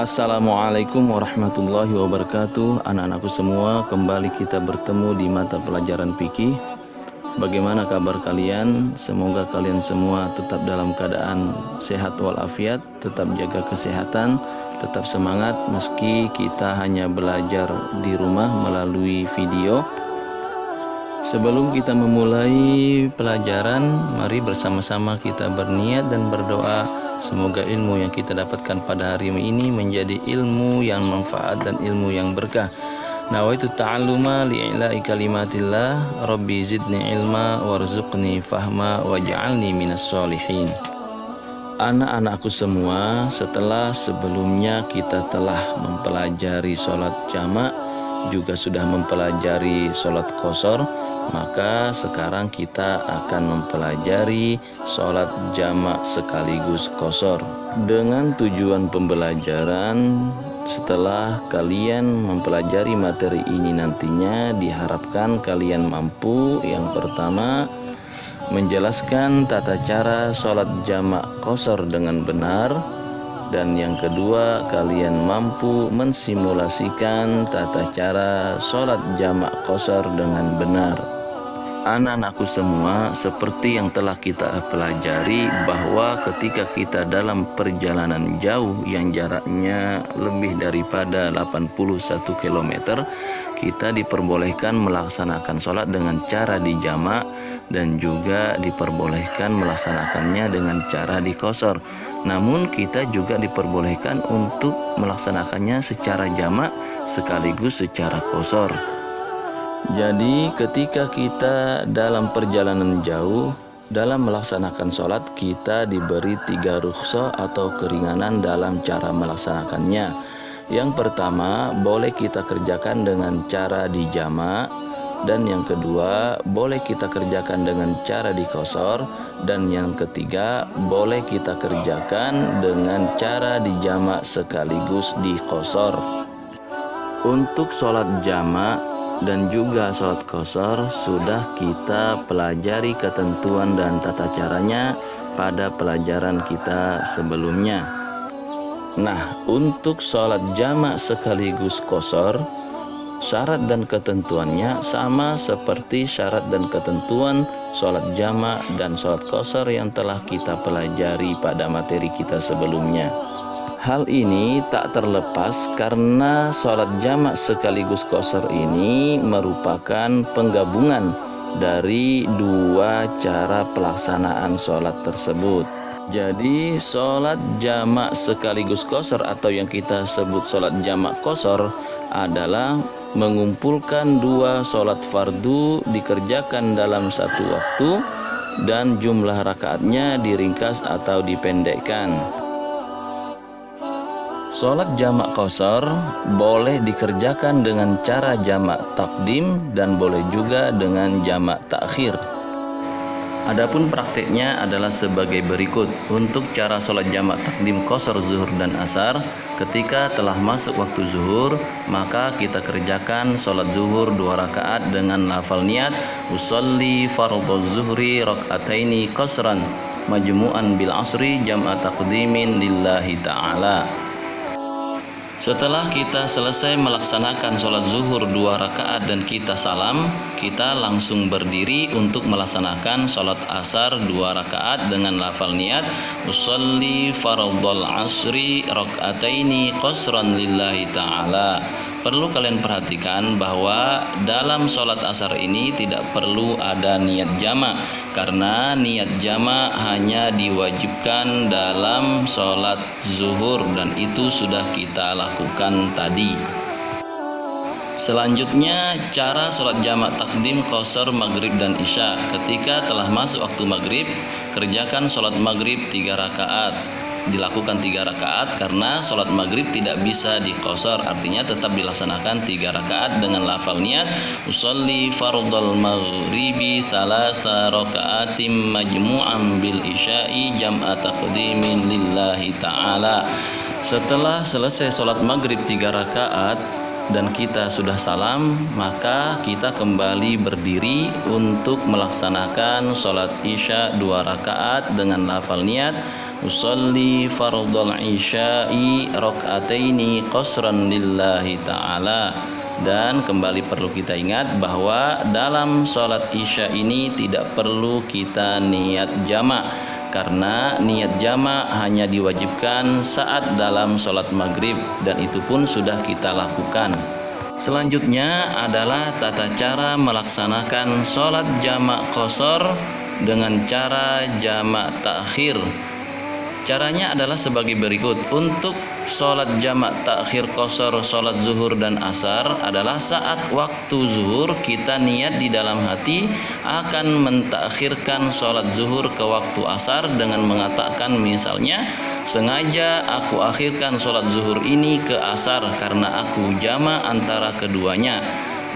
Assalamualaikum warahmatullahi wabarakatuh. Anak-anakku semua, kembali kita bertemu di mata pelajaran fikih. Bagaimana kabar kalian? Semoga kalian semua tetap dalam keadaan sehat walafiat, tetap jaga kesehatan, tetap semangat meski kita hanya belajar di rumah melalui video. Sebelum kita memulai pelajaran, mari bersama-sama kita berniat dan berdoa. Semoga ilmu yang kita dapatkan pada hari ini menjadi ilmu yang manfaat dan ilmu yang berkah. Nawaitu ta'alluma li'ila'i kalimatillah, Rabbi zidni ilma warzuqni fahma waj'alni minas solihin. Anak-anakku semua, setelah sebelumnya kita telah mempelajari sholat jamak, juga sudah mempelajari sholat qashar, maka sekarang kita akan mempelajari sholat jamak sekaligus qashar. Dengan tujuan pembelajaran, setelah kalian mempelajari materi ini nantinya diharapkan kalian mampu, yang pertama, menjelaskan tata cara sholat jamak qashar dengan benar, dan yang kedua, kalian mampu mensimulasikan tata cara sholat jamak qashar dengan benar. Anak-anakku semua, seperti yang telah kita pelajari bahwa ketika kita dalam perjalanan jauh yang jaraknya lebih daripada 81 km, kita diperbolehkan melaksanakan sholat dengan cara dijamak dan juga diperbolehkan melaksanakannya dengan cara diqashar. Namun kita juga diperbolehkan untuk melaksanakannya secara jamak sekaligus secara qashar. Jadi ketika kita dalam perjalanan jauh, dalam melaksanakan sholat kita diberi 3 rukhsah atau keringanan dalam cara melaksanakannya. Yang pertama, boleh kita kerjakan dengan cara dijamak, dan yang kedua, boleh kita kerjakan dengan cara diqashar, dan yang ketiga, boleh kita kerjakan dengan cara dijamak sekaligus diqashar. Untuk sholat jamak dan juga sholat qashar sudah kita pelajari ketentuan dan tata caranya pada pelajaran kita sebelumnya. Nah, untuk sholat jamak sekaligus qashar, syarat dan ketentuannya sama seperti syarat dan ketentuan sholat jamak dan sholat qashar yang telah kita pelajari pada materi kita sebelumnya. Hal ini tak terlepas karena sholat jamak sekaligus qashar ini merupakan penggabungan dari 2 cara pelaksanaan sholat tersebut. Jadi sholat jamak sekaligus qashar atau yang kita sebut sholat jamak qashar adalah mengumpulkan 2 sholat fardu dikerjakan dalam satu waktu dan jumlah rakaatnya diringkas atau dipendekkan. Sholat jamak qashar boleh dikerjakan dengan cara jamak takdim dan boleh juga dengan jamak takhir. Adapun prakteknya adalah sebagai berikut. Untuk cara sholat jamak takdim qashar zuhur dan asar, ketika telah masuk waktu zuhur, maka kita kerjakan sholat zuhur 2 rakaat dengan lafal niat usolli fardhu zuhri rak'ataini qashran majmu'an bil asri jam'a taqdimin lillahi ta'ala. Setelah kita selesai melaksanakan sholat zuhur 2 rakaat dan kita salam, kita langsung berdiri untuk melaksanakan sholat asar 2 rakaat dengan lafal niat usolli fardhal asri rak'ataini qashran lillahi ta'ala. Perlu kalian perhatikan bahwa dalam sholat asar ini tidak perlu ada niat jamak, karena niat jamak hanya diwajibkan dalam sholat zuhur dan itu sudah kita lakukan tadi. Selanjutnya, cara sholat jamak takdim qashar maghrib dan isya. Ketika telah masuk waktu maghrib, kerjakan sholat maghrib 3 rakaat. Dilakukan 3 rakaat karena sholat maghrib tidak bisa diqashar, artinya tetap dilaksanakan 3 rakaat dengan lafal niat usolli fardhal maghribi 3 rakaatim majmu'an bil isya'i jam'a taqdimin lillahi ta'ala. Setelah selesai sholat maghrib 3 rakaat dan kita sudah salam, maka kita kembali berdiri untuk melaksanakan sholat isya 2 rakaat dengan lafal niat usolli fardhal isya'i raka'ataini qasran lillahi ta'ala. Dan kembali perlu kita ingat bahwa dalam sholat isya ini tidak perlu kita niat jamak, karena niat jamak hanya diwajibkan saat dalam sholat maghrib, dan itu pun sudah kita lakukan. Selanjutnya adalah tata cara melaksanakan sholat jamak qashar dengan cara jamak takhir. Caranya adalah sebagai berikut. Untuk sholat jamak takhir qashar sholat zuhur dan asar adalah saat waktu zuhur kita niat di dalam hati akan mentakhirkan sholat zuhur ke waktu asar dengan mengatakan misalnya, sengaja aku akhirkan sholat zuhur ini ke asar karena aku jamak antara keduanya.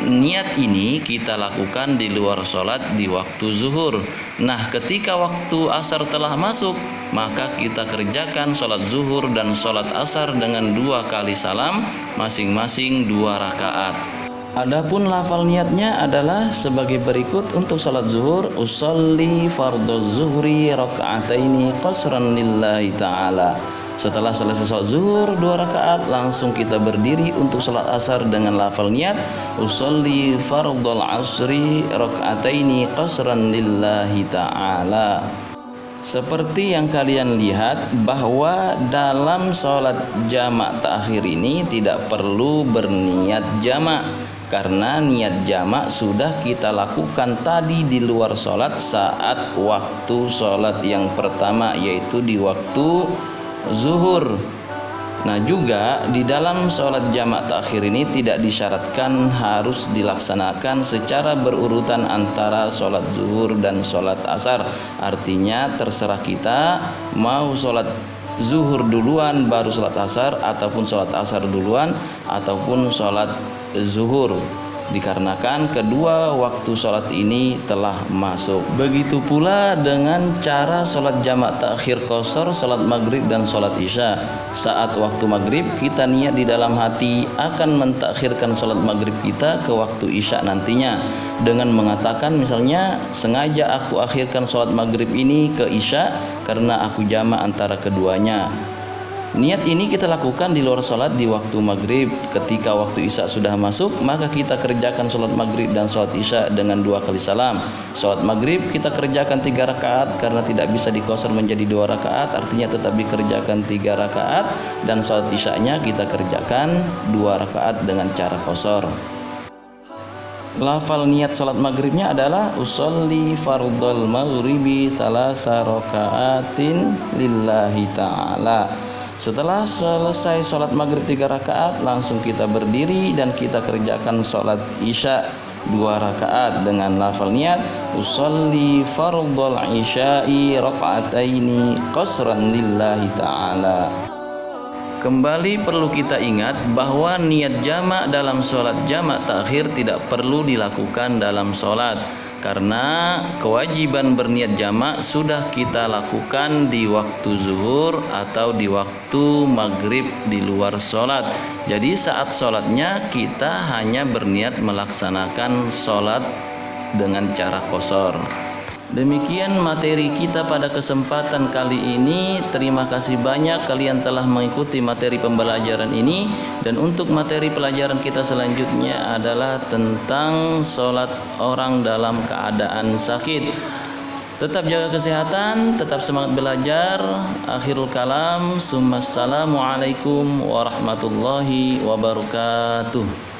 Niat ini kita lakukan di luar sholat di waktu zuhur. Nah, ketika waktu asar telah masuk, maka kita kerjakan sholat zuhur dan sholat asar dengan 2 kali salam, masing-masing 2 rakaat. Adapun lafal niatnya adalah sebagai berikut. Untuk sholat zuhur, usolli fardhu zuhri raka'ataini qasran lillahi ta'ala. Setelah selesai sholat zuhur 2 rakaat, langsung kita berdiri untuk sholat asar dengan lafal niat usolli fardhal asri raka'ataini qasran lillahi ta'ala. Seperti yang kalian lihat bahwa dalam sholat jamak takhir ini tidak perlu berniat jamak, karena niat jamak sudah kita lakukan tadi di luar sholat saat waktu sholat yang pertama, yaitu di waktu zuhur. Nah, juga di dalam sholat jamak takhir ini tidak disyaratkan harus dilaksanakan secara berurutan antara sholat zuhur dan sholat asar. Artinya terserah kita mau sholat zuhur duluan baru sholat asar, ataupun sholat asar duluan ataupun sholat zuhur, dikarenakan kedua waktu sholat ini telah masuk. Begitu pula dengan cara sholat jamak takhir qashar sholat maghrib dan sholat isya. Saat waktu maghrib kita niat di dalam hati akan mentakhirkan sholat maghrib kita ke waktu isya nantinya dengan mengatakan misalnya, sengaja aku akhirkan sholat maghrib ini ke isya karena aku jamak antara keduanya. Niat ini kita lakukan di luar sholat di waktu maghrib. Ketika waktu isya sudah masuk, maka kita kerjakan sholat maghrib dan sholat isya dengan 2 kali salam. Sholat maghrib kita kerjakan 3 rakaat karena tidak bisa diqashar menjadi 2 rakaat, artinya tetap dikerjakan 3 rakaat. Dan sholat isyanya kita kerjakan 2 rakaat dengan cara qashar. Lafal niat sholat maghribnya adalah usolli fardhal maghribi salasa rakaatin lillahi ta'ala. Setelah selesai sholat maghrib 3 rakaat, langsung kita berdiri dan kita kerjakan sholat isya 2 rakaat dengan lafal niat usolli fardhal isya'i raka'ataini qasran lillahi ta'ala. Kembali perlu kita ingat bahwa niat jamak dalam sholat jamak takhir tidak perlu dilakukan dalam sholat, karena kewajiban berniat jamak sudah kita lakukan di waktu zuhur atau di waktu maghrib di luar sholat. Jadi saat sholatnya kita hanya berniat melaksanakan sholat dengan cara qashar. Demikian materi kita pada kesempatan kali ini. Terima kasih banyak kalian telah mengikuti materi pembelajaran ini. Dan untuk materi pelajaran kita selanjutnya adalah tentang sholat orang dalam keadaan sakit. Tetap jaga kesehatan, tetap semangat belajar. Akhirul kalam, assalamualaikum warahmatullahi wabarakatuh.